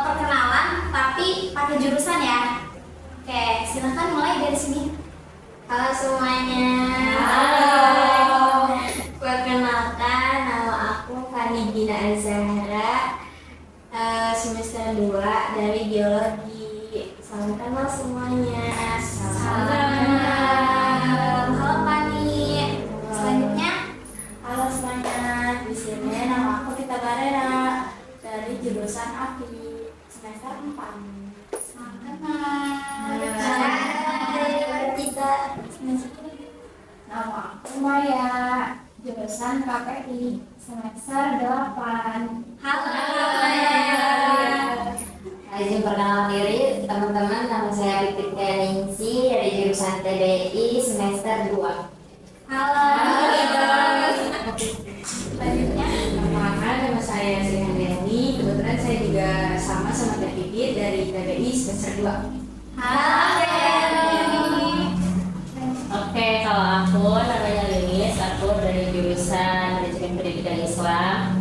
perkenalan tapi pakai jurusan ya. Oke, silakan mulai dari sini. Halo semuanya. Halo. Perkenalkan, nama aku Fani Gina Azahra, semester 2 dari Biologi. Salam kenal semuanya. Salam. Halo Fani. Selanjutnya, Halo semuanya. Di sini nama aku Vita Barera dari jurusan API semester 4. salam kenal. Kita nama aku Maya, jurusan KPI semester 8. Halo. Izin perkenalan diri teman-teman, nama saya Pipit Ningsi dari jurusan TBI semester 2. Halo. Selanjutnya, Nama saya Sri Handayani. Kebetulan saya juga sama Teh Pipit dari TBI semester 2. halo. Oke, kalau aku namanya Linis, aku dari jurusan Manajemen Pendidikan Islam.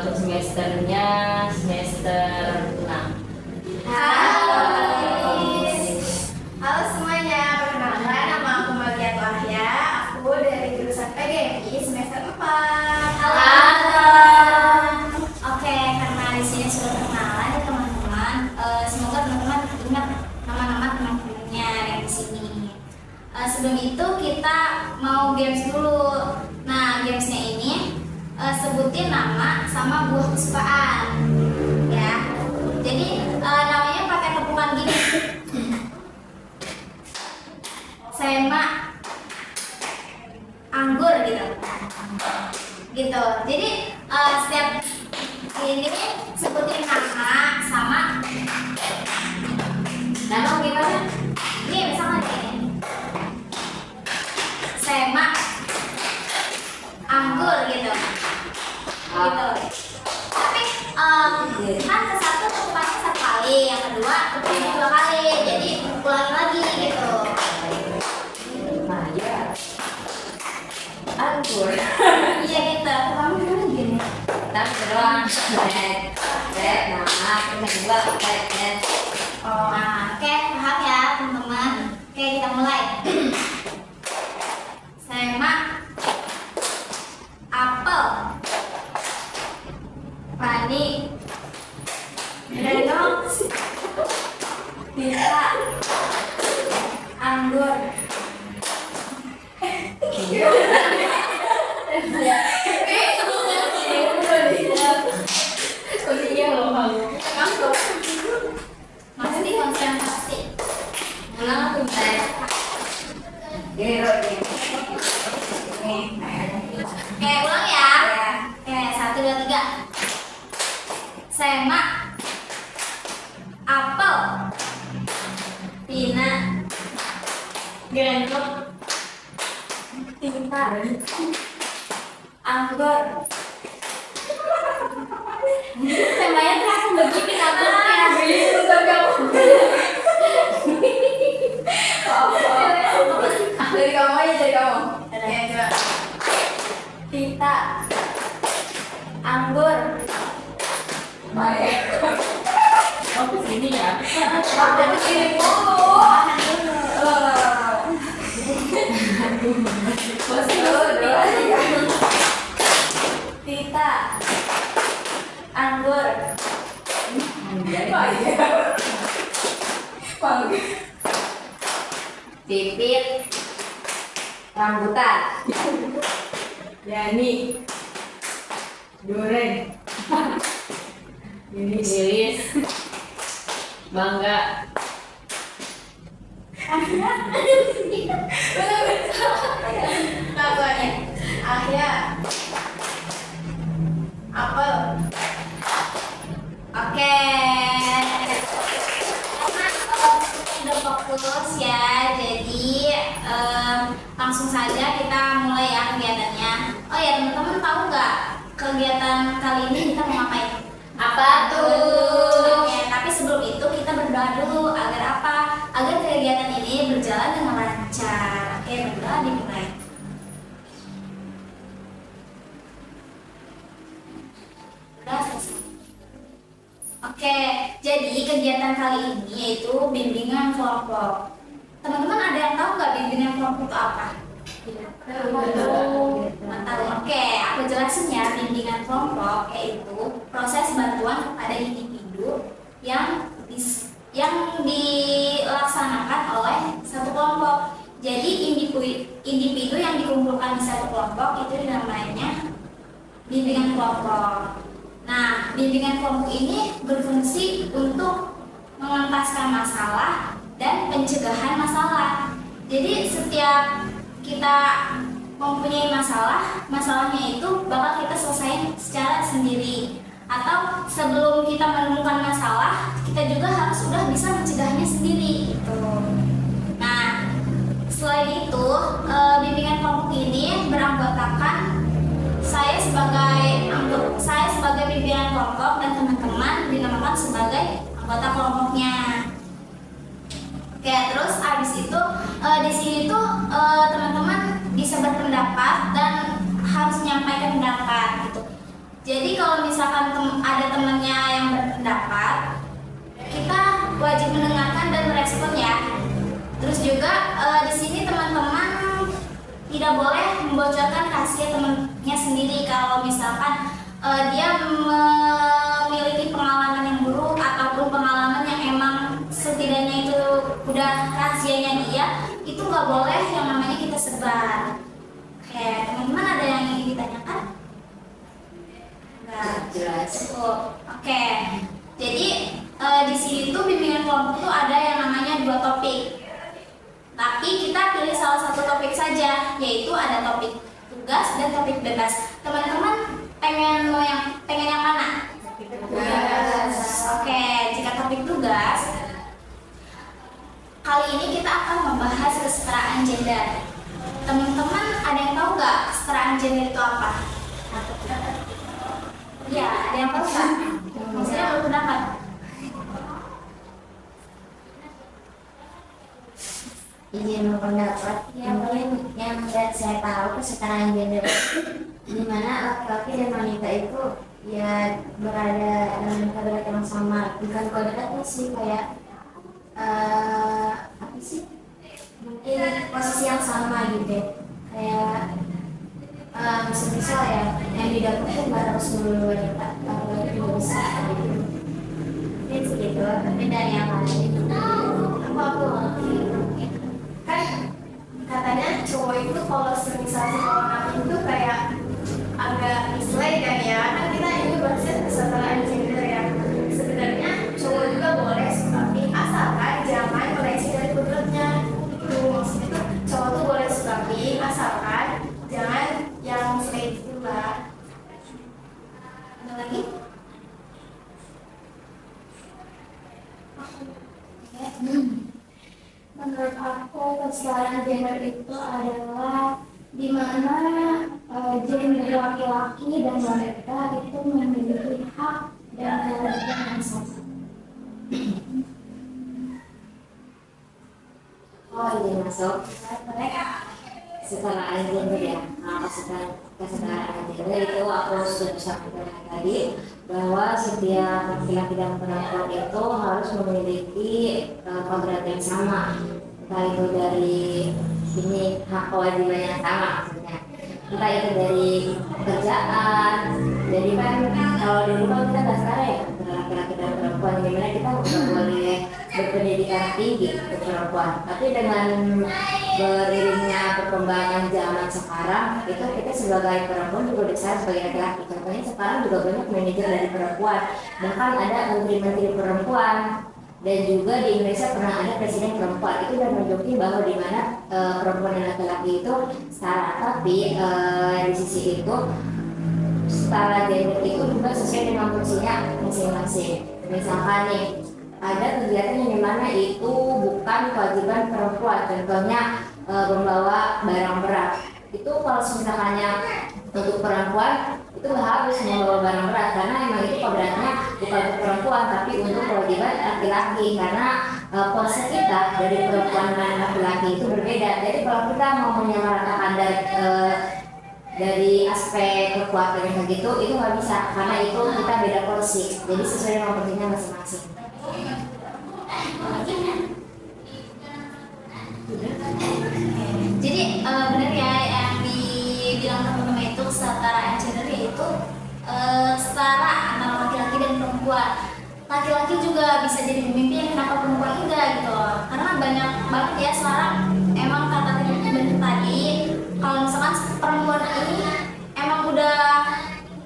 Untuk semesternya semester 6. Halo. Halo semuanya, perkenalkan nama aku Magia Wahya. Aku dari jurusan PGMI semester 4. Halo. Oke, karena di sini sudah perkenalan ya teman-teman, semoga teman-teman ingat nama-nama teman-temannya yang di sini. Sebelum itu kita mau games dulu. Nah, gamesnya ini sebutin nama sama buah kesukaan. Ya. Jadi namanya pakai tepukan gini. Sema, anggur gitu. Gitu. Jadi setiap ini sebutin nama sama Nama gimana? ini misalnya gini. Sema, anggur gitu. Gitu. Tapi kan ke satu tepukannya satu kali, yang kedua tepukannya 2 kali. Jadi ulangi lagi gitu. Maya. Anggur. Iya gitu. Kamu gimana gini? Tapi doang. Nama kita juga red. Oh, oke, paham ya teman-teman. Oke, kita mulai. Sema, apel, Fani, Reno, Tita, anggur. Masih konsentrasi. Ulang aku Gero. Oke, ulang ya. Oke, 1, 2, 3. Sema, apel, Pina, Gendok, Tinta, anggur. Temanya terasa begini kabarnya. Dari kamu aja, dari kamu. Oke, coba. Tinta, anggur. Maya. Oh, kesini ya? Ada di sini mulu. Tita, anggur. Pipit. Rambutan. Yani. Duren. Lilis. Bangga. Laguannya Ahya, apel. Oke, udah fokus ya, jadi langsung saja kita mulai ya kegiatannya. Oh ya teman-teman, tahu nggak kegiatan kali ini kita mau ngapain? Apa tuh? Oke, tapi sebelum itu kita berdoa dulu agar apa? Agar kegiatan ini berjalan dengan lancar. Oke, berdoa dimulai. Udah selesai. Oke. Oke, jadi kegiatan kali ini yaitu bimbingan kelompok. Teman-teman ada yang tahu nggak bimbingan kelompok itu apa? Tahu. Oke, aku jelasin ya. Bimbingan kelompok yaitu proses bantuan kepada individu yang dilaksanakan oleh satu kelompok. Jadi individu yang dikumpulkan di satu kelompok itu namanya bimbingan kelompok. Nah, bimbingan kelompok ini berfungsi untuk mengentaskan masalah dan pencegahan masalah. Jadi setiap kita mempunyai masalahnya itu bakal kita selesaikan secara sendiri. Atau sebelum kita menemukan masalah, kita juga harus sudah bisa mencegahnya sendiri. Gitu. Nah, selain itu, bimbingan kelompok ini beranggotakan saya sebagai pimpinan kelompok dan teman-teman dinamakan sebagai anggota kelompoknya. Oke, terus abis itu di sini tuh teman-teman bisa berpendapat dan harus menyampaikan pendapat gitu. Jadi kalau misalkan ada temannya yang berpendapat, kita wajib mendengarkan dan merespon ya. Terus juga di sini teman-teman tidak boleh membocorkan rahasia temannya sendiri kalau misalkan dia memiliki pengalaman yang buruk ataupun pengalaman yang emang setidaknya itu udah rahasianya dia, itu nggak boleh yang namanya kita sebar. Oke, teman-teman ada yang ingin ditanyakan? Nggak Jelas. cukup. Oke, jadi di sini tuh bimbingan kelompok tuh ada yang namanya 2 topik. Tapi kita pilih salah satu topik saja, yaitu ada topik tugas dan topik bebas. Teman-teman pengen yang mana? Tugas. Oke, jika topik tugas, kali ini kita akan membahas kesetaraan gender. Teman-teman ada yang tahu nggak kesetaraan gender itu apa? Ya, ada yang tahu nggak? Maksudnya berpendapat. Izin berpendapat, mungkin yang saya tahu kesetaraan gender di mana laki-laki dan wanita itu ya berada dalam kodrat yang sama, bukan kodratnya sih kayak apa sih, mungkin posisi yang sama gitu, kayak misal ya yang di dapur itu nggak harus melulu wanita, laki-laki juga bisa gitu, mungkin segitu. Tapi dari yang lain Aku kan katanya cowok itu kalau semisal sekolah itu kayak agak mislay kan ya, kan kita ini bahasnya kesetaraan gender ya. Sebenarnya cowok juga boleh suka pink asalkan jangan melenceng dari kodratnya. Itu maksudnya tuh cowok tuh boleh suka pink asalkan jangan yang mislay itu lah. Ada lagi? menurut aku kesetaraan gender itu adalah di mana gender laki-laki dan wanita itu memiliki hak dan kewajiban yang sama. Oh ini masuk kesetaraan gender ya. Nah, kesetaraan gender itu aku sudah sampaikan tadi bahwa setiap laki-laki dan perempuan itu harus memiliki kodrat yang sama, entah itu dari ini hak kewajiban yang sama maksudnya, entah itu dari pekerjaan. Jadi kan kalau dulu kan kita nggak setara ya antara laki-laki dan perempuan, gimana kita nggak boleh berpendidikan tinggi untuk perempuan. Tapi dengan beriringnya perkembangan zaman sekarang, itu kita sebagai perempuan juga bisa sebagai laki-laki. Contohnya sekarang juga banyak manajer dari perempuan, bahkan ada menteri-menteri perempuan, dan juga di Indonesia pernah ada presiden perempuan. Itu udah menunjukin bahwa di mana perempuan dan laki-laki itu setara. Tapi di sisi itu setara gender itu juga sesuai dengan fungsinya masing-masing. Misalkan nih ada kegiatan yang dimana itu bukan kewajiban perempuan, contohnya membawa barang berat. Itu kalau misalkannya untuk perempuan itu harus membawa barang berat karena emang itu kodratnya bukan untuk perempuan tapi untuk kewajiban laki-laki, karena porsi kita dari perempuan dan laki-laki itu berbeda. Jadi kalau kita mau menyamaratakan dari dari aspek keluarganya gitu itu nggak bisa karena itu kita beda porsi, jadi sesuai dengan porsinya masing-masing. Jadi benar ya yang dibilang teman-teman itu setara gender yaitu setara antara laki-laki dan perempuan. Laki-laki juga bisa jadi pemimpin, kenapa perempuan enggak gitu loh. Karena banyak banget ya sekarang emang kata bener tadi kalau misalkan perempuan ini emang udah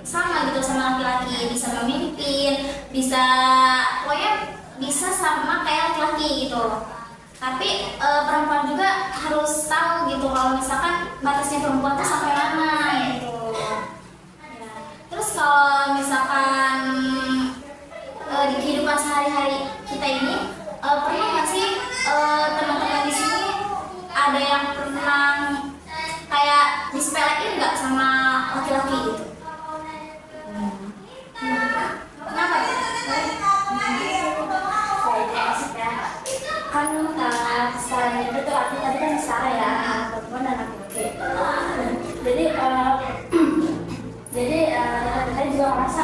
sama gitu sama laki-laki, bisa memimpin, bisa pokoknya bisa sama kayak laki-laki gitu. Tapi perempuan juga harus tahu gitu kalau misalkan batasnya perempuan tuh sampai mana gitu. Ya. Terus kalau misalkan di kehidupan sehari-hari kita ini pernah nggak sih teman-teman di sini ada yang pernah kayak disepelein nggak sama laki-laki gitu? Kenapa tuh? Kan sekarang itu tuh aku tadi kan setara ya anak perempuan dan laki-laki. Jadi saya juga ngerasa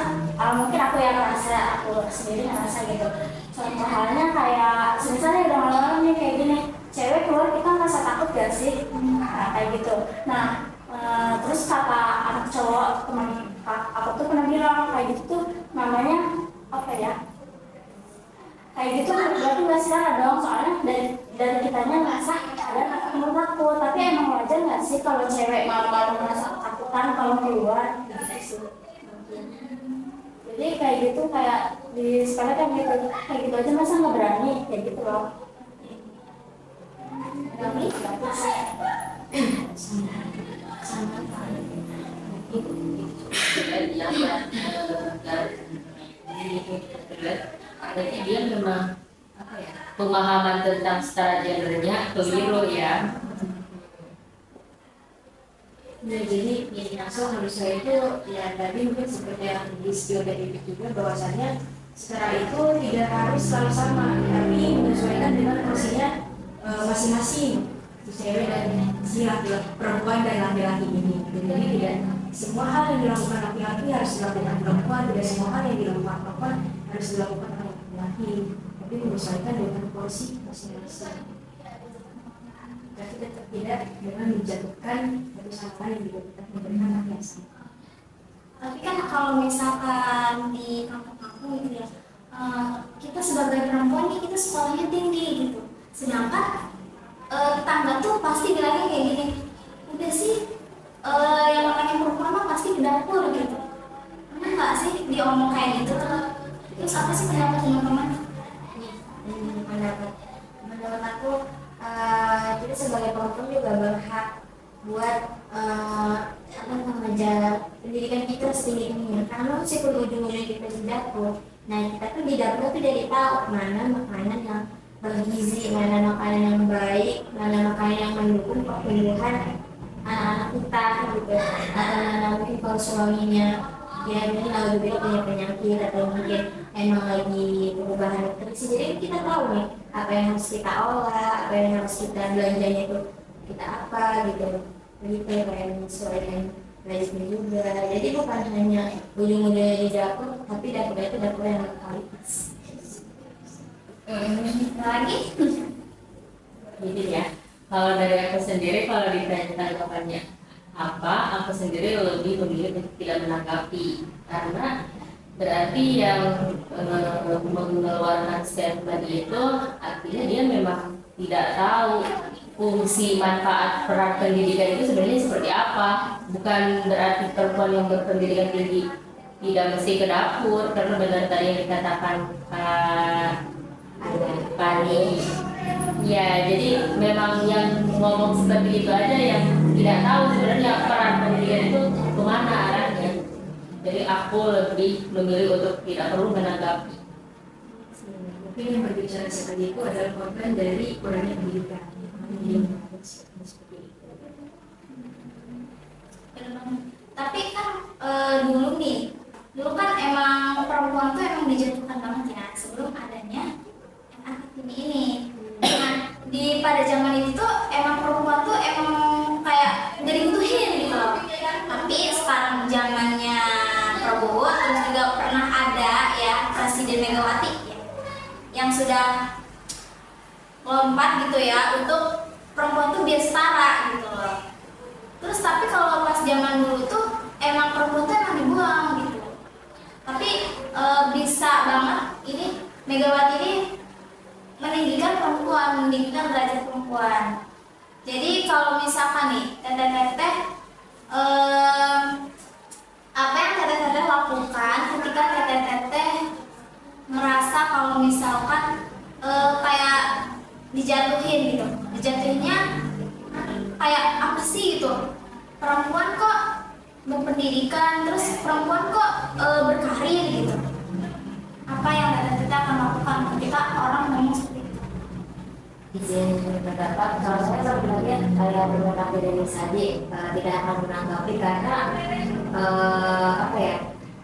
mungkin aku yang ngerasa aku sendiri ngerasa gitu. Contoh halnya kayak misalnya udah malam nih kayak gini, cewek keluar kita ngerasa takut gak sih? Nah, kayak gitu. Nah terus kata anak cowok teman aku tuh pernah bilang kayak gitu tuh namanya apa ya? Kayak gitu berarti nggak salah dong, soalnya dari kitanya ngerasa ada menurut aku, tapi emang wajar nggak sih kalau cewek malu-malu merasa ketakutan kalau keluar gitu sih. Jadi kayak gitu kayak di sekolah kan gitu, kayak gitu aja masa nggak berani kayak gitu loh. Berani nggak sih? Berarti dia memang apa ya, pemahaman tentang setara gendernya keliru ya. Nah, jadi yang dimaksud harusnya itu ya tadi mungkin seperti yang di skill dari itu juga bahwasannya setara itu tidak harus selalu sama, tapi menyesuaikan dengan porsinya masing-masing si cewek dan si laki-laki, perempuan dan laki-laki ini. Jadi tidak semua hal yang dilakukan laki-laki harus dilakukan perempuan, tidak semua hal yang dilakukan perempuan harus dilakukan oleh laki-laki, tapi menyesuaikan dengan porsi masing-masing. Tapi tetap tidak dengan menjatuhkan satu sama lain yang juga kita memberikan hak yang sama. Tapi kan kalau misalkan di kampung-kampung gitu ya, kita sebagai perempuan nih kita sekolahnya tinggi gitu, sedangkan tetangga tuh pasti bilangnya kayak gini, udah sih yang namanya perempuan mah pasti di dapur gitu. Pernah nggak sih diomong kayak gitu tuh? Terus apa sih pendapat teman-teman? Menurut aku kita sebagai perempuan juga berhak buat mengejar pendidikan kita setinggi-tingginya, karena meskipun ujung-ujungnya kita di dapur, nah kita tuh di dapur tuh jadi tahu mana makanan yang bergizi, mana makanan yang baik, mana makanan yang mendukung pertumbuhan anak-anak kita gitu, atau mana mungkin kalau suaminya ya mungkin lagi punya penyakit atau mungkin emang lagi perubahan nutrisi, jadi kita tahu nih apa yang harus kita olah, apa yang harus kita belanjanya itu kita apa gitu, begitu kayak menyesuaikan budgetnya juga. Jadi bukan hanya ujung-ujungnya di dapur, tapi dapurnya itu dapur yang berkualitas. Lagi? Jadi ya, kalau dari aku sendiri kalau ditanya tanggapannya apa, aku sendiri lebih memilih untuk tidak menanggapi, karena berarti yang mengeluarkan statement itu artinya dia memang tidak tahu fungsi manfaat peran pendidikan itu sebenarnya seperti apa. Bukan berarti perempuan yang berpendidikan tinggi tidak mesti ke dapur, karena benar tadi yang dikatakan Pani. Ya, jadi memang yang ngomong seperti itu aja yang tidak tahu sebenarnya peran pendidikan itu kemana arahnya. Jadi aku lebih memilih untuk tidak perlu menanggapi. Mungkin yang berbicara seperti itu adalah korban dari kurangnya pendidikan. Seperti itu. Tapi kan dulu kan emang perempuan tuh emang dijatuhkan banget ya sebelum adanya ini. Nah, pada zaman itu tuh emang perempuan tuh emang kayak gak dibutuhin gitu loh. sudah lompat gitu ya untuk perempuan tuh biar setara gitu loh. Terus tapi kalau pas zaman dulu tuh emang perempuan tuh emang dibuang gitu. Tapi bisa banget ini Megawati ini meninggikan perempuan, meninggikan derajat perempuan. Jadi kalau misalkan nih teteh-teteh apa yang teteh-teteh lakukan ketika teteh-teteh merasa kalau misalkan kayak dijatuhin gitu, dijatuhinnya kayak apa sih gitu, perempuan kok berpendidikan, terus perempuan kok berkarir gitu, apa yang teteh-teteh akan lakukan ketika orang ngomong seperti itu? Izin pendapat, kalau saya sebenarnya kayak pendapat dari Sadi tidak akan menanggapi karena apa ya,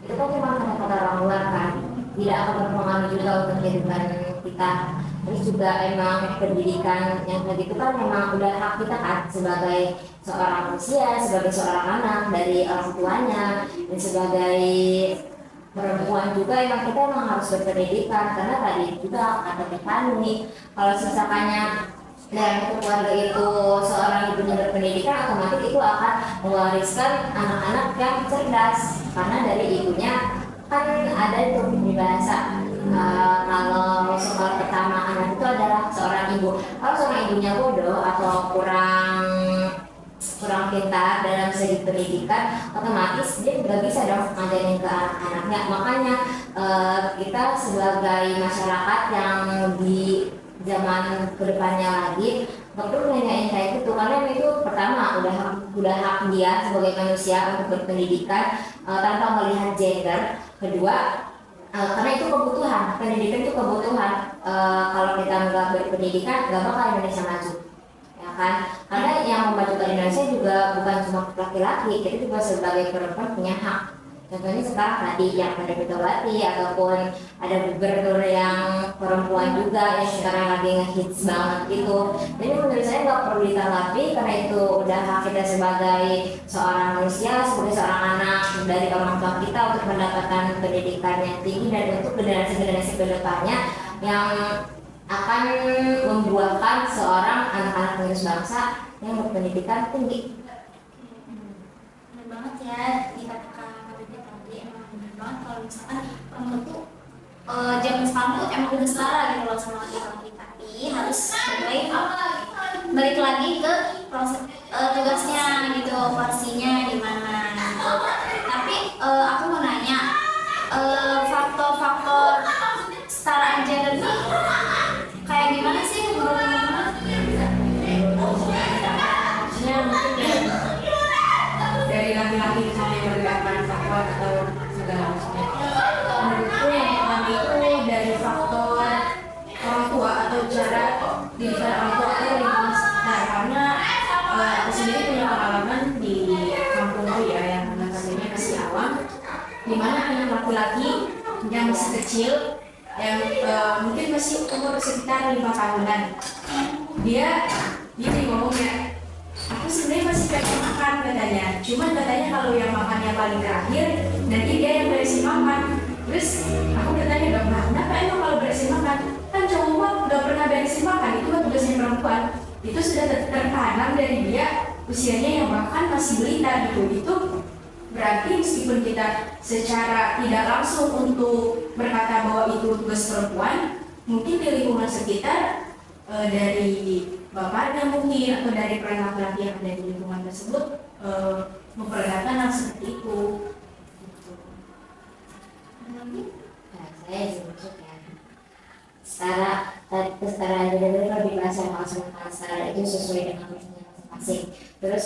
itu kan cuma kata-kata orang luar kan, tidak akan berpengaruh juga untuk kehidupan kita. Terus juga emang pendidikan yang kayak gitu kan memang udah hak kita kan sebagai seorang manusia, sebagai seorang anak dari orang tuanya, dan sebagai perempuan juga emang kita emang harus berpendidikan karena tadi juga kata Tiffany kalau misalkannya dalam keluarga itu seorang ibunya berpendidikan otomatis itu akan mewariskan anak-anak yang cerdas karena dari ibunya kan ada itu di bahasa kalau sekolah pertama anak itu adalah seorang ibu. Kalau seorang ibunya bodoh atau kurang pintar dalam segi pendidikan, otomatis dia nggak bisa dong ngajarin ke anak-anaknya. Makanya kita sebagai masyarakat yang di zaman kedepannya lagi perlu nanyain kayak gitu karena itu pertama udah hak dia sebagai manusia untuk berpendidikan tanpa melihat gender. Kedua karena itu kebutuhan, pendidikan itu kebutuhan. Kalau kita nggak berpendidikan nggak bakal Indonesia maju. Kan? Karena yang memajukan Indonesia juga bukan cuma laki-laki, kita juga sebagai perempuan punya hak. Contohnya sekarang tadi yang pada Megawati ataupun ada gubernur yang perempuan juga yang sekarang lagi ngehits banget gitu. Jadi menurut saya nggak perlu ditanggapi karena itu udah hak kita sebagai seorang manusia, sebagai seorang anak dari orang tua kita untuk mendapatkan pendidikan yang tinggi dan untuk generasi-generasi kedepannya yang akan membuahkan seorang anak-anak penerus bangsa yang berpendidikan tinggi. Benar banget ya dikatakan Kabinda tadi, emang benar banget kalau misalkan perempuan tuh zaman sekarang tuh emang udah setara gitu loh sama laki-laki, tapi harus balik lagi ke proses tugasnya gitu, porsinya di mana gitu. Tapi aku mau nanya faktor-faktor kesetaraan gender ini kayak gimana sih menurut teman-teman? Maksudnya mungkin ya dari laki-laki misalnya berdasarkan faktor atau segala macamnya. Menurutku yang pertama itu dari faktor orang tua atau cara didikan orang tua atau lingkungan sekitar karena aku sendiri punya pengalaman di kampungku ya yang notabene masih awam, di mana anak laki-laki yang masih kecil yang mungkin masih umur sekitar 5 tahunan dia gini ngomongnya, aku sebenarnya masih pengen makan katanya, cuman katanya kalau yang makannya paling terakhir nanti dia yang beresin makan. Terus aku bertanya dong, nah kenapa emang kalau beresin makan? Kan cowok udah pernah beresin makan, itu kan tugasnya perempuan. Itu sudah tertanam dari dia usianya yang bahkan masih balita gitu. Itu berarti meskipun kita secara tidak langsung untuk berkata bahwa itu tugas perempuan, mungkin di lingkungan sekitar dari bapaknya mungkin atau dari peran laki-laki yang ada di lingkungan tersebut memperlihatkan hal seperti itu. Nah, saya sih maksud ya kesetaraan gender itu lebih bahasa yang langsung setara itu sesuai dengan porsinya masing-masing. Terus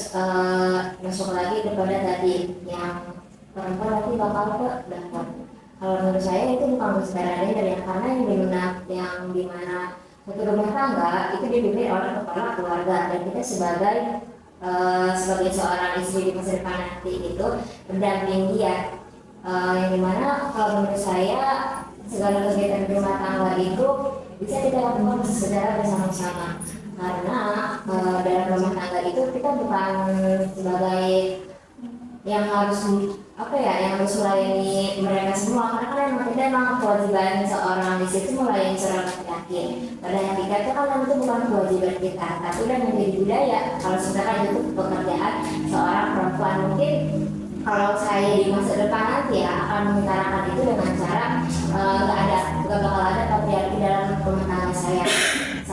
masuk lagi kepada tadi yang perempuan nanti bakal ke dapat. Kalau menurut saya itu bukan kesetaraan gender ya, karena yang dimana satu rumah tangga itu dipimpin oleh kepala keluarga dan kita sebagai seorang istri di masa depan nanti itu pendamping dia. Yang dimana kalau menurut saya segala kegiatan rumah tangga itu bisa kita lakukan secara bersama-sama karena dalam rumah tangga itu kita bukan sebagai yang harus apa ya yang harus melayani mereka semua, karena kan emang kita emang kewajiban seorang di situ melayani seorang laki-laki. Pada hakikatnya itu kan itu bukan kewajiban kita, tapi udah menjadi budaya. Kalau sebenarnya itu pekerjaan seorang perempuan, mungkin kalau saya di masa depan nanti ya akan mengutarakan itu dengan cara nggak bakal ada patriarki dalam rumah tangga saya.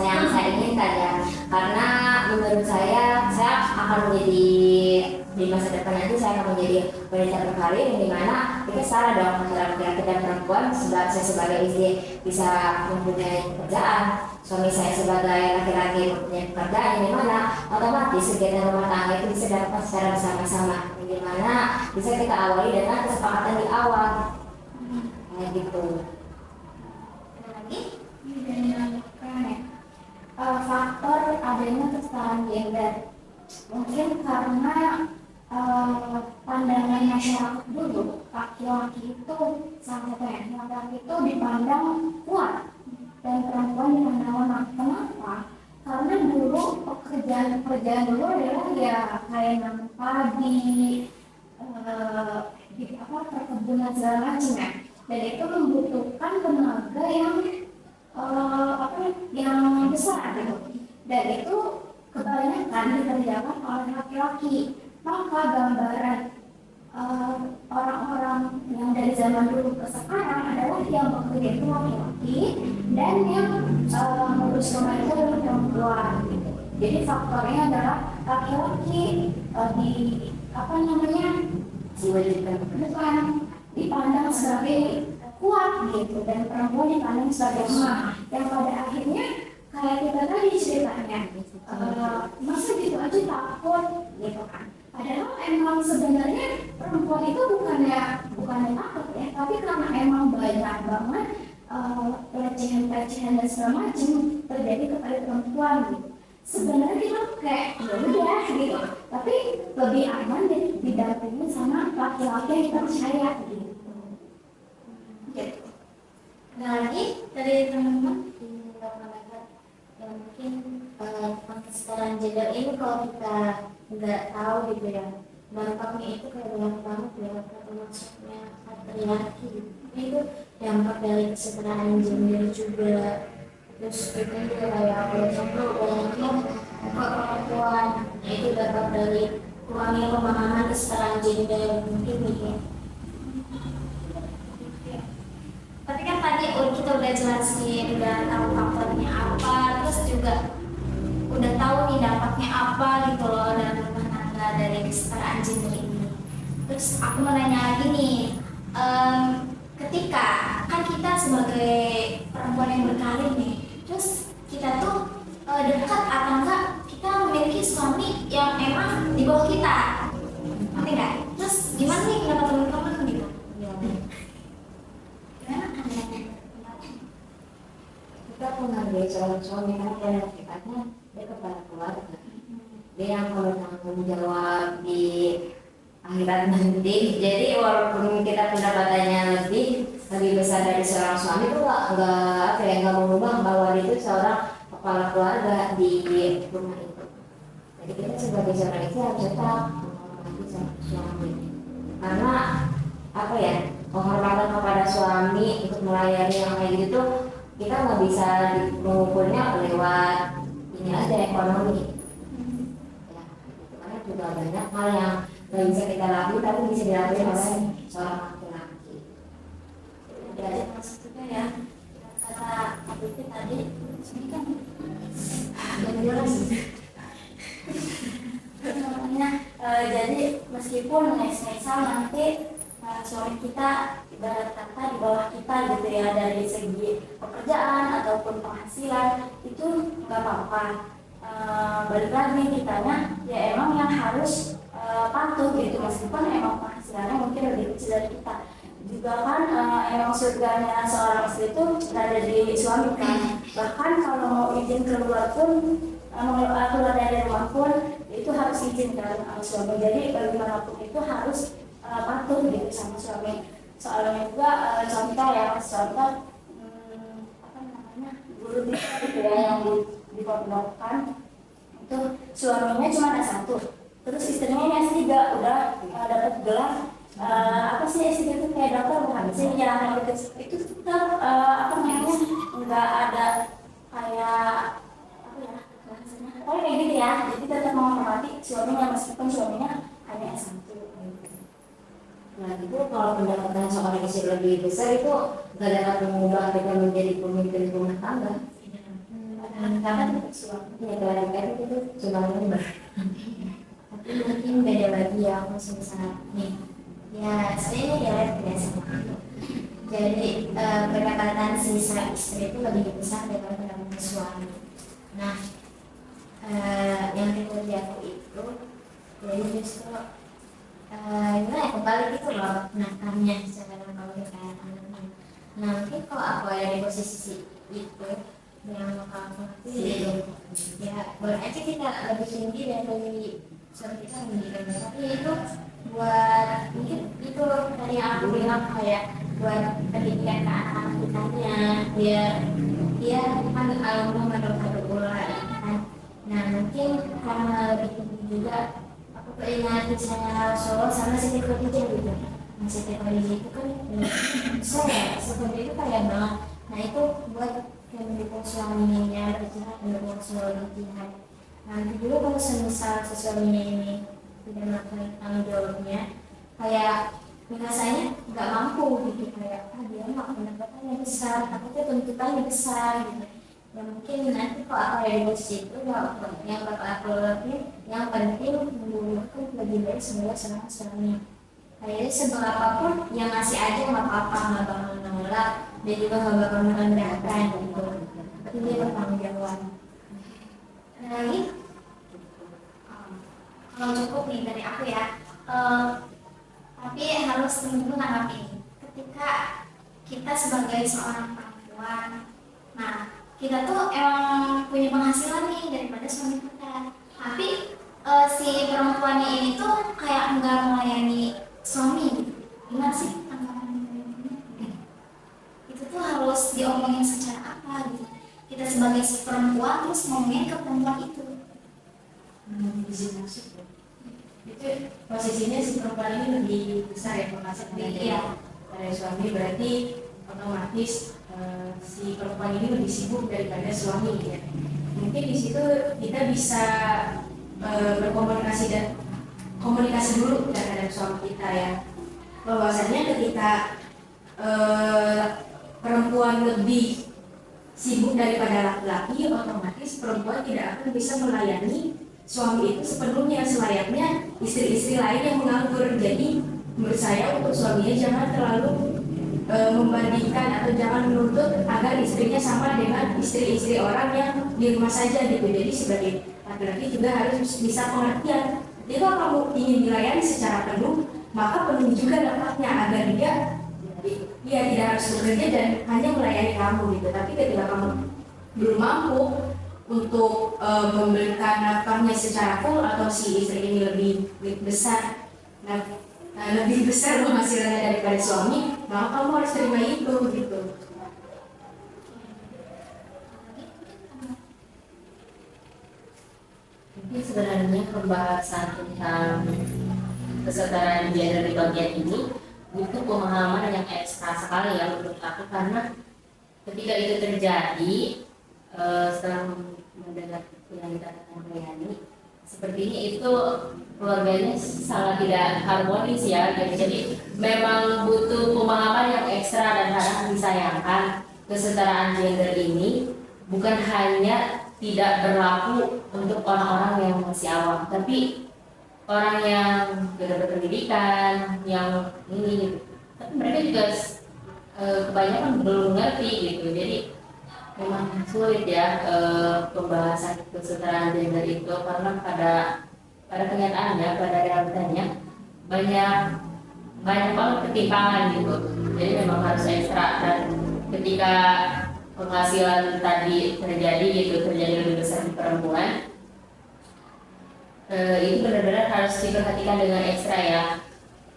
Saya inginkan ya, karena menurut saya akan menjadi di masa depan nanti saya akan menjadi wanita berkarir yang dimana kita salah dong antara laki-laki dan perempuan. Saya sebagai istri bisa mempunyai pekerjaan, suami saya sebagai laki-laki mempunyai pekerjaan yang dimana otomatis kegiatan rumah tangga itu bisa dapat secara bersama-sama, yang dimana bisa kita awali dengan kesepakatan di awal kayak gitu. Ada lagi? Faktor adanya kesetaraan gender mungkin karena pandangan masyarakat dulu laki-laki itu laki-laki itu dipandang kuat dan perempuan dipandang lemah. Kenapa? Karena dulu pekerjaan dulu adalah ya kayak nanam padi, perkebunan segala macam ya, dan itu membutuhkan tenaga yang besar gitu, dan itu kebanyakan dikerjakan oleh laki-laki. Maka gambaran orang-orang yang dari zaman dulu ke sekarang adalah yang bekerja itu laki-laki dan yang ngurus rumah itu adalah perempuan gitu. Jadi faktornya adalah laki-laki bukan dipandang sebagai kuat gitu, dan perempuan dipandang sebagai lemah, yang pada akhirnya kayak kita tadi ceritanya masa gitu aja takut gitu kan. Padahal emang sebenarnya perempuan itu bukannya takut ya, tapi karena emang banyak banget pelecehan dan segala macam terjadi kepada perempuan gitu. Sebenarnya kita kayak ya udah gitu, tapi lebih aman didampingi sama laki-laki yang kita percaya gitu. Ada lagi dari teman-teman? Ya mungkin kesetaraan gender ini kalau kita nggak tahu gitu ya, dampaknya itu kayak banyak banget ya, termasuknya patriarki gitu. Itu dampak dari kesetaraan gender juga. Terus kita juga kayak kalau contoh banyaknya perempuan itu dampak dari kurangnya pemahaman kesetaraan gender mungkin gitu ya. Tapi kan tadi kita udah jelasin, udah tahu faktornya apa, terus juga udah tahu nih dampaknya apa gitu loh dalam rumah tangga dari kesetaraan gender ini. Terus aku mau nanya lagi nih, ketika kan kita sebagai perempuan yang berkarir nih, terus kita tuh dekat atau enggak kita memiliki suami yang emang di bawah kita, ngerti nggak? Terus gimana nih pendapat teman-teman gitu? Kita menghargai seorang suami karena pada hakikatnya dia kepala keluarga, dia yang kalau tanggung jawab di akhirat nanti. Jadi walaupun kita pendapatannya lebih besar dari seorang suami, itu nggak mengubah bahwa dia itu seorang kepala keluarga di rumah itu. Jadi kita sebagai seorang istri harus tetap menghormati suami, karena penghormatan kepada suami untuk melayani yang kayak gitu kita nggak bisa mengukurnya lewat ini aja ekonomi ya, karena juga banyak hal yang nggak bisa kita lakukan tapi bisa dilakukan oleh seorang laki-laki. Jadi maksud juga ya kata Pak Putri tadi ini kan yang jelas namanya jadi meskipun misal nanti suami kita ibarat kata di bawah kita gitu ya dari segi pekerjaan ataupun penghasilan itu nggak apa-apa, balik lagi kitanya ya emang yang harus patuh gitu meskipun emang penghasilannya mungkin lebih kecil dari kita juga kan. Emang surganya seorang istri itu berada di suami kan, bahkan kalau mau izin keluar pun keluar dari rumah pun itu harus izin kan suami, jadi bagaimanapun itu harus patuh gitu sama suami. Soalnya juga contoh guru BK gitu ya yang di pondokkan itu suaminya cuma ada satu, terus istrinya yang S3 udah dapat gelar apa sih istilah itu kayak dokter bukan sih menjalankan itu tetap apa namanya nggak ada kayak apa ya bahasanya pokoknya kayak gitu ya, jadi tetap menghormati suaminya meskipun suaminya hanya S1. Nah itu kalau pendapatan seorang istri lebih besar itu gak dapat mengubah kita menjadi pemimpin rumah tangga. Karena tetap suami. Ya kadang-kadang itu cuma member. Tapi mungkin beda lagi ya kalau misalnya nih ya sebenarnya dia tidak sama aku. Jadi pendapatan sisa istri itu lebih besar daripada pendapatan suami. Nah yang terjadi aku itu jadi justru gimana ya kembali gitu loh penataannya secara kalau kita anaknya. Nah mungkin kalau aku ada di posisi itu yang bakal aku ngerti ya boleh aja kita lebih tinggi dan lebih suami kita mendidikan, tapi itu buat mungkin itu tadi yang aku bilang kayak buat pendidikan ke anak-anak kitanya biar dia kan alumni menurut kan. Nah mungkin karena lebih tinggi juga aku keingat misalnya Rasulullah sama Siti Khadijah gitu. Nah Siti Khadijah itu kan saya seperti itu kayak banget. Nah itu buat yang mendukung suaminya berjihad, mendukung suami berjihad. Nanti juga kalau semisal suaminya ini tidak melakukan tanggung jawabnya, kayak rasanya nggak mampu gitu, kayak dia mah pendapatannya besar, takutnya tuntutannya besar gitu. Ya mungkin nanti kalau aku ada di posisi itu, yang bakal aku lakuin, yang penting mendukung lebih baik semoga suami. Kayaknya seberapapun yang ngasih aja nggak apa-apa, nggak bakal nolak dan juga nggak bakal merendahkan gitu. Tapi dia bertanggung jawab. Lagi, kalau cukup nih dari aku ya. Tapi harus teman-teman tanggapi ketika kita sebagai seorang perempuan, nah kita tuh emang punya penghasilan nih daripada suami kita. Tapi si perempuan ini tuh kayak enggak melayani suami. Gimana sih tanggapan itu tuh harus diomongin secara apa gitu? Kita sebagai perempuan terus ngomongin ke perempuan itu. Izin masuk ya. Itu posisinya si perempuan ini lebih besar ya penghasilannya dari suami, berarti otomatis si perempuan ini lebih sibuk daripada suami ya. Mungkin di situ kita bisa berkomunikasi dan komunikasi dulu terhadap suami kita ya, bahwasanya ketika perempuan lebih sibuk daripada laki-laki, otomatis perempuan tidak akan bisa melayani suami itu sepenuhnya selayaknya istri-istri lain yang menganggur. Jadi menurut saya untuk suaminya jangan terlalu membandingkan atau jangan menuntut agar istrinya sama dengan istri-istri orang yang di rumah saja gitu. Jadi sebagai laki-laki juga harus bisa pengertian. Jadi kalau kamu ingin dilayani secara penuh, maka penuh juga dapatnya agar dia tidak harus bekerja dan hanya melayani kamu gitu. Tapi ketika kamu belum mampu untuk memberikan nafkahnya secara full atau si istri ini lebih besar, lebih besar penghasilannya daripada suami, maka kamu harus terima itu gitu. Mungkin sebenarnya pembahasan tentang kesetaraan gender di bagian ini butuh pemahaman yang ekstra sekali ya menurut aku, karena ketika itu terjadi setelah mendengar yang dikatakan Yani sepertinya itu keluarganya sangat tidak harmonis ya. Jadi memang butuh pemahaman yang ekstra dan harus disayangkan kesetaraan gender ini bukan hanya tidak berlaku untuk orang-orang yang masih awam, tapi orang yang sudah berpendidikan, yang ini, tapi mereka juga kebanyakan belum ngerti gitu. Jadi memang sulit ya pembahasan kesetaraan gender itu, karena pada kenyataannya, pada realitanya banyak banget ketimpangan gitu. Jadi memang harus ekstra, dan ketika penghasilan tadi terjadi lebih besar di perempuan, itu benar-benar harus diperhatikan dengan ekstra ya,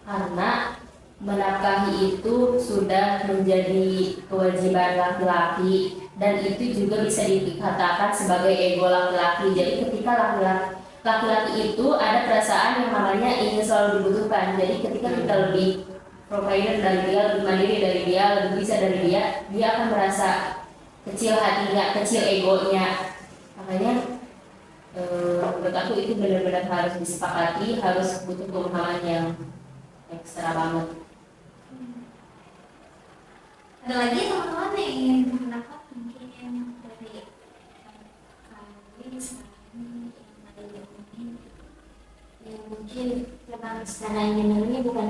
karena menafkahi itu sudah menjadi kewajiban laki-laki dan itu juga bisa dikatakan sebagai ego laki-laki. Jadi ketika laki-laki itu ada perasaan yang namanya ingin selalu dibutuhkan. Jadi ketika kita lebih provider dari dia, lebih mandiri dari dia, lebih bisa dari dia, dia akan merasa kecil hatinya, kecil egonya. Makanya menurut aku itu benar-benar harus disepakati, harus butuh pemahaman yang ekstra banget. Ada lagi teman-teman yang ingin berpendapat mungkin dari kami sekarang yang ada di ini? Ya, mungkin tentang sekarang ini bukan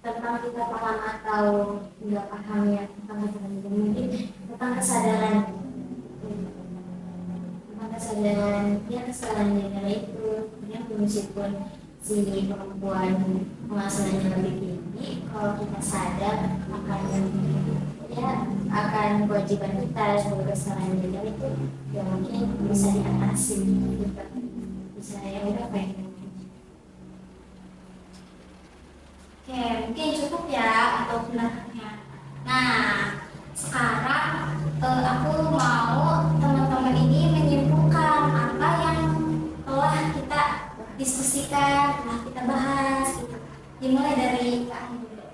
tentang kita paham atau nggak paham ya tentang kesadaran gender, mungkin tentang kesadaran ya, kesadaran gender itu ya, meskipun si perempuan penghasilannya lebih tinggi, kalau kita sadar akan kewajiban kita sebagai kesadaran gender itu ya mungkin bisa diatasi gitu, bisa ya udah kayak gitu. Oke, mungkin cukup ya untuk pendapatnya. Nah, sekarang aku mau teman-teman ini menyimpulkan apa yang telah kita diskusikan, telah kita bahas gitu. Dimulai dari Kak Andi dulu.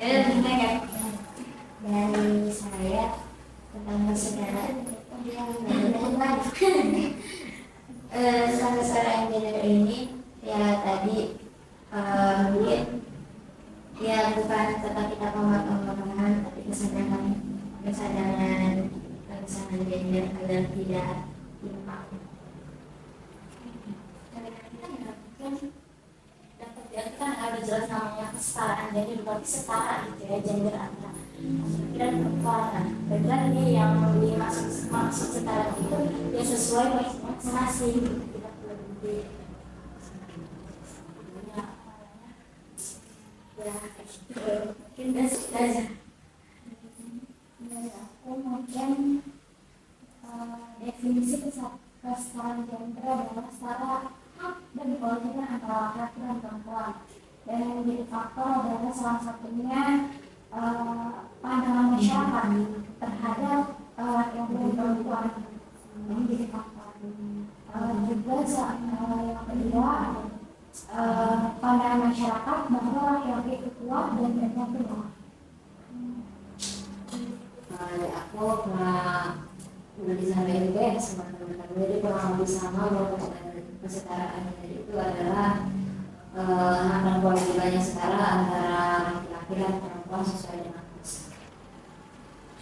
Jadi dimulai kan? Dari saya tentang kesadaran tentang kesadaran gender ini ya tadi mungkin ya bukan tentang kita pemahaman tapi kesadaran gender agar tidak timpang. Dari kita ya mungkin dapat diartikan ada jelas namanya kesetaraan, jadi berarti setara gitu ya gender antara laki dan perempuan. Berarti ini yang dimaksud setara itu ya sesuai masing-masing, tidak lebih ya mungkin basic aja. Aku mungkin definisi kesetaraan gender adalah setara hak dan kewajiban antara laki dan perempuan, dan yang menjadi faktor adalah salah satunya pandangan masyarakat terhadap laki-laki dan perempuan yang menjadi faktor. Juga yang kedua pandangan masyarakat bahwa laki-laki itu kuat dan perempuan itu lemah. Aku pernah udah disampaikan juga ya sama teman-teman, jadi kurang lebih sama bahwa kesetaraan gender itu adalah hak dan kewajibannya setara antara laki-laki dan perempuan sesuai dengan usia.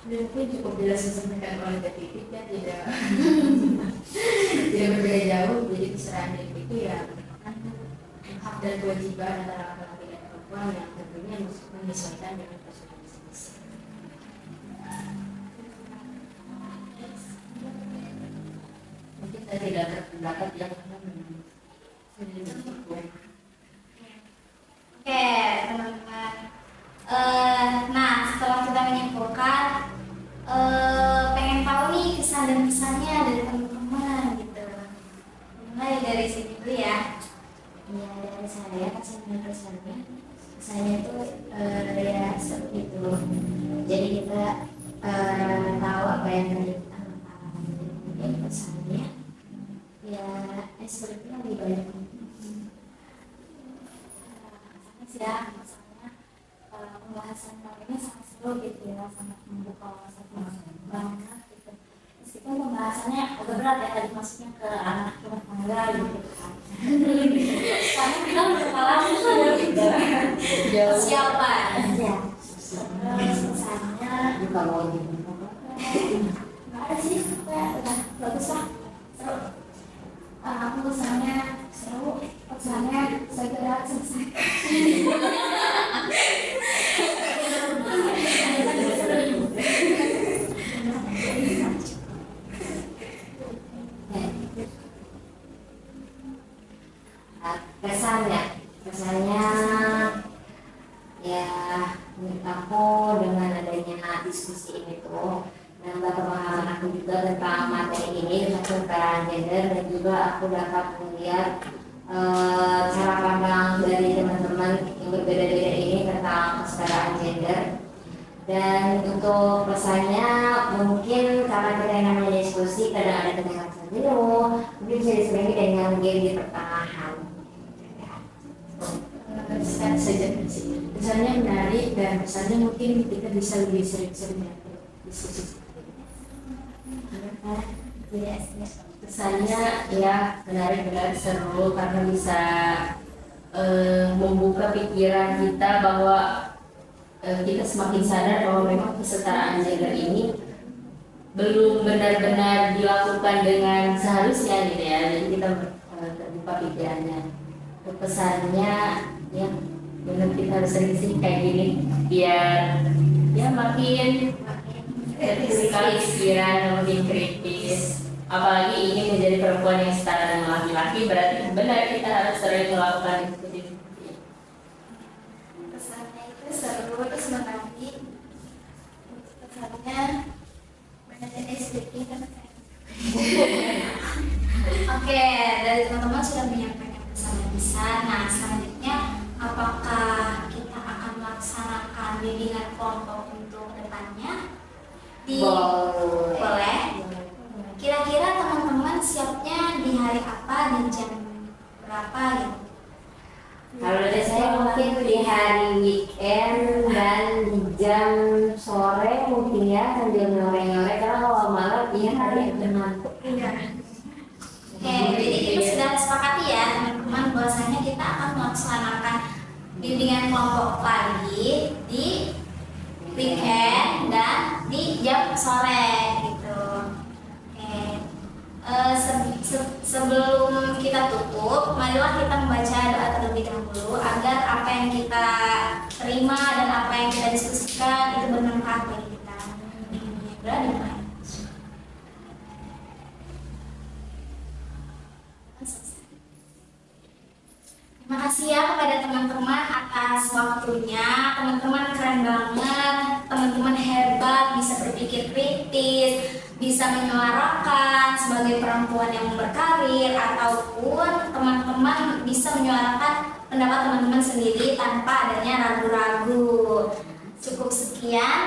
Mungkin cukup jelas disampaikan oleh titik ya, tidak berbeda jauh. Jadi kesetaraan gender itu ya hak dan kewajiban antara laki-laki dan perempuan yang tentunya menyesuaikan dengan personal masing-masing. Mungkin saya tidak berpendapat yang Oke, teman-teman. Nah, setelah kita menyimpulkan, pengen tahu nih kesan dan pesannya dari teman-teman gitu. Mulai dari sini dulu ya. Ya dari saya kesannya itu ya seperti itu. Jadi kita tahu apa yang tadi kita lakukan. Mungkin pesannya ya sepertinya lebih banyak. Ya, misalnya pembahasan kali ini sangat seru gitu ya, sangat membuka wawasan banget gitu. Meskipun pembahasannya agak berat ya, tadi masuknya ke anak rumah tangga gitu kan. Karena kita berpengalaman jauh siapa Ya. misalnya Bukan wajib. nggak ada sih, udah bagus lah, seru. Aku misalnya seru, pesannya segera selesai. Kesannya ya menurut aku dengan adanya diskusi ini tuh nambah pemahaman aku juga tentang materi ini tentang kesetaraan gender, dan juga aku dapat melihat cara pandang dari teman-teman yang berbeda-beda ini tentang kesetaraan gender. Dan untuk pesannya mungkin karena kita yang namanya diskusi kadang ada kedengaran jenuh, mungkin bisa diselingi dengan game di pertengahan. Saja sih. Pesannya menarik dan pesannya mungkin kita bisa lebih sering-sering diskusi. Yes. Kesannya ya menarik seru karena bisa membuka pikiran kita bahwa kita semakin sadar bahwa memang kesetaraan gender ini belum benar-benar dilakukan dengan seharusnya gitu ya. Jadi kita terbuka pikirannya. Pesannya ya benar kita harus sering kayak gini biar ya makin sekali pikiran, makin kritis. Apalagi ingin menjadi perempuan yang setara dengan laki-laki, berarti benar kita harus sering melakukan diskusi. Pesannya itu seru terus menarik. Pesannya banyak sedikit kan. Oke, dari teman-teman sudah menyampaikan pesan-pesan. Nah, selanjutnya apakah kita akan melaksanakan bimbingan kelompok untuk depannya? Boleh. Kira-kira teman-teman siapnya di hari apa, di jam berapa gitu? Kalau dari saya mungkin di hari weekend dan di jam sore mungkin ya sambil nyore-nyore, karena kalau malam iya hari mengantuk. Oke, jadi kita sudah sepakati ya teman-teman bahwasanya kita akan melaksanakan bimbingan kelompok pagi di weekend dan di jam sore gitu. Sebelum kita tutup, marilah kita membaca doa terlebih dahulu agar apa yang kita terima dan apa yang kita diskusikan itu bermanfaat bagi kita. Berani mulai. Terima kasih ya kepada teman-teman atas waktunya. Teman-teman keren banget, teman-teman hebat, bisa berpikir kritis, bisa menyuarakan sebagai perempuan yang berkarir, ataupun teman-teman bisa menyuarakan pendapat teman-teman sendiri tanpa adanya ragu-ragu. Cukup sekian,